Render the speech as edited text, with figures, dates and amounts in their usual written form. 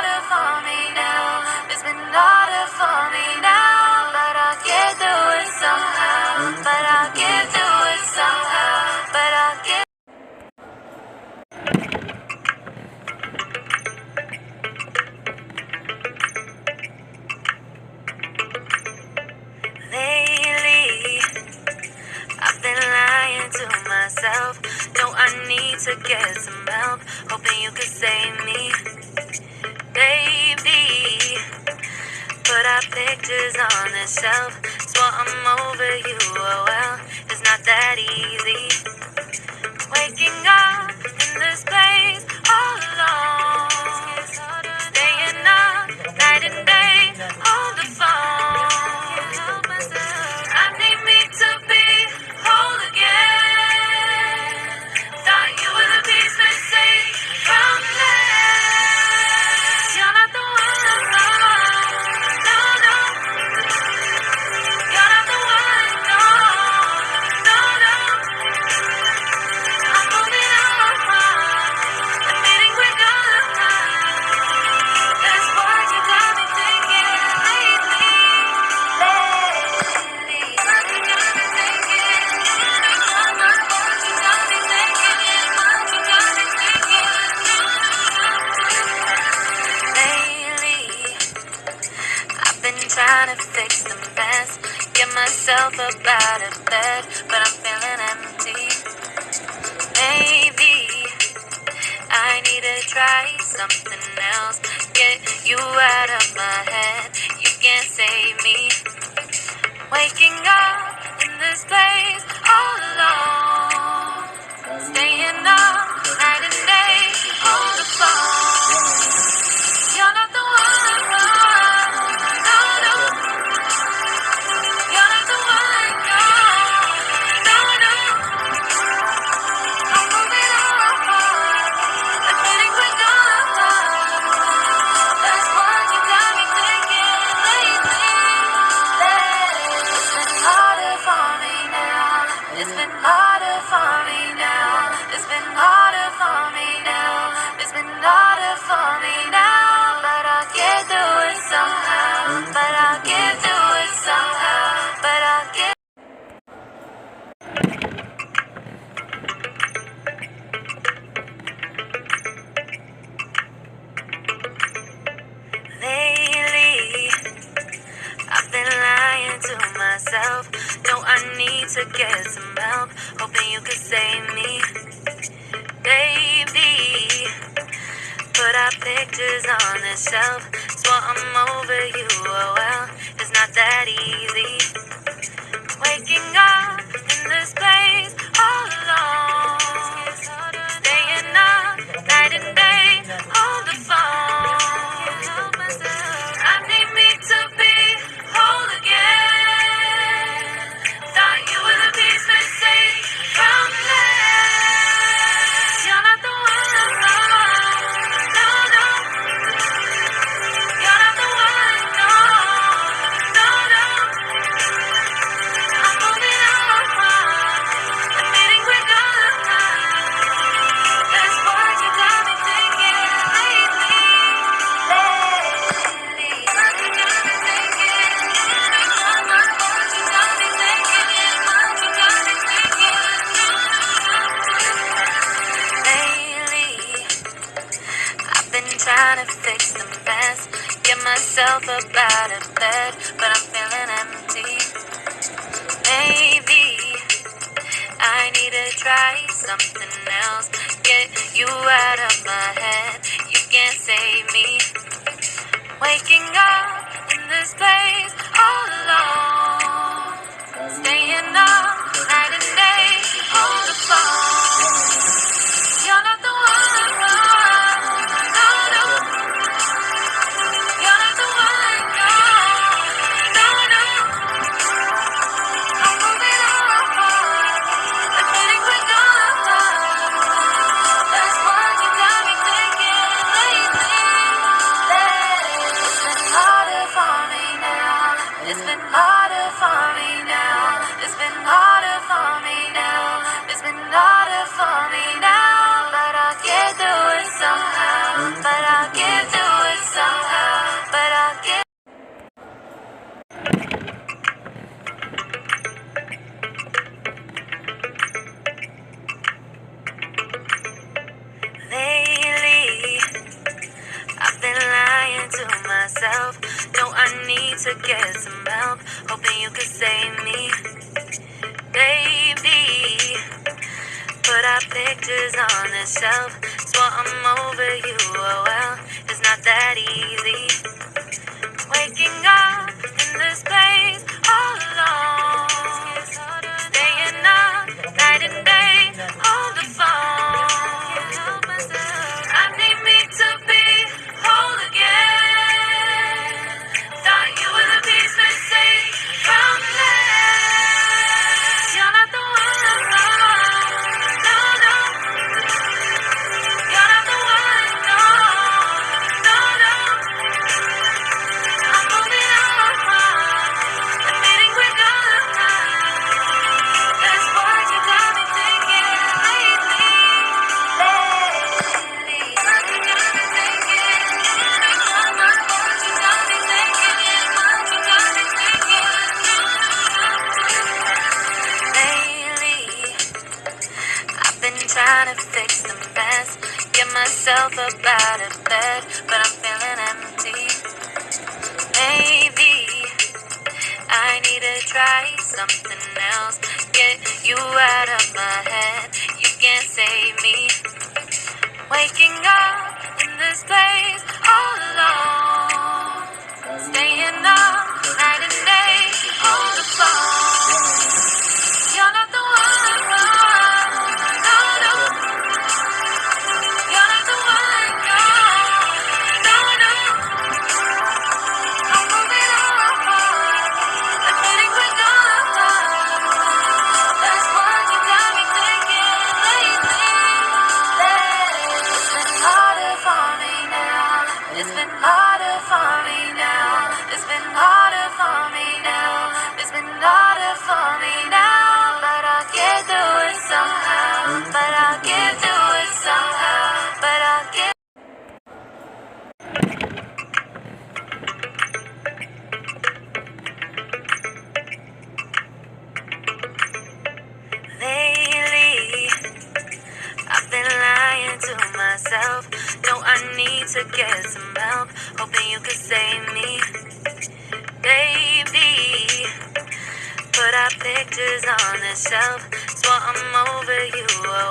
harder for me now. It's been harder for me now. But I'll get through it somehow. But I'll get through it somehow. But I'll get. Lately, I've been lying to myself. No, I need to get some help. Hoping you can save me, baby. Put our pictures on the shelf. Swore I'm over you, oh well, it's not that easy. Waking up in this place all alone. Staying up night and day on the phone. I need me to be whole again. Thought you were the piece missing from that. You're not the one, no, no. You're not the one, no, no, no. I'm moving on, admitting we're done. That's what you got me thinking lately. Lately, what you got me thinking. What you got me thinking. What you got me thinking. Lately, I've been trying to fix the mess, get myself up out of bed, but I'm feeling empty. Maybe I need to try something else, get you out of my head. You can't save me. Waking up in this place all alone, staying up night and day on the phone. You're not the one, no, no. You're not the one, no, no, no. I'm moving on, admitting we're done. That's what you got me thinking lately. It's been harder for me now. It's been harder for me now. It's been harder. need to get some help, hoping you could save me. Baby, put our pictures on the shelf, swore I'm over you, oh well, it's not that easy. Waking up in this place all alone, staying up night and day on the phone. I need me to be whole again. Thought you were the piece missing from last. You're not the one, no, no. You're not the one, no, no, no. I'm moving on, admitting we're done. That's what you got me thinking lately. What you got me thinking? What you got me thinking? What you got me thinking? Lately, I've been trying to fix the mess, get myself up out of bed, but I'm feeling empty. Maybe I need to try something else, get you out of my head, you can't save me. Waking up in this place all alone, staying up night and day on the phone. You're not the one, no, no. You're not the one, no, no, no. I'm moving on, admitting we're done. That's what you got me thinking lately. It's been harder for me now. It's been harder for me now. It's been harder for me now. It's been harder for me now. But I'll get through it somehow. But I'll get through it somehow. But I'll get. Lately, I've been lying to myself. No, I need to get some help, hoping you could save me. Baby, put our pictures on the shelf, swore I'm over you, oh well, it's not that easy. Waking up in this place all alone, staying up night and day on the phone. I need me to be whole again. Thought you were the piece missing from last. You're not the one, no, no, no. You're not the one, no, no, no. I'm moving on, admitting we're done. That's what you got me thinking lately. What you got me thinking? What you got me thinking? What you got me thinking? Lately, I've been trying to fix the mess, get myself up out of bed, but I'm feeling empty. Maybe I need to try something else, get you out of my head, you can't save me. Waking up in this place all alone, staying up night and day on the phone. You're not the one, no, no, no. You're not the one, no, no, no. I'm moving on, admitting we're done. That's what you got me thinking lately. It's been harder for me now. It's been harder for me now. It's been harder for me now. It's been harder for me now. But I'll get through it somehow. But I'll get through it somehow. But I'll get. Lately, I've been lying to myself. No, I need to get some help, hoping you could save me. Baby, Put our pictures on the shelf. Swore I'm over you. Oh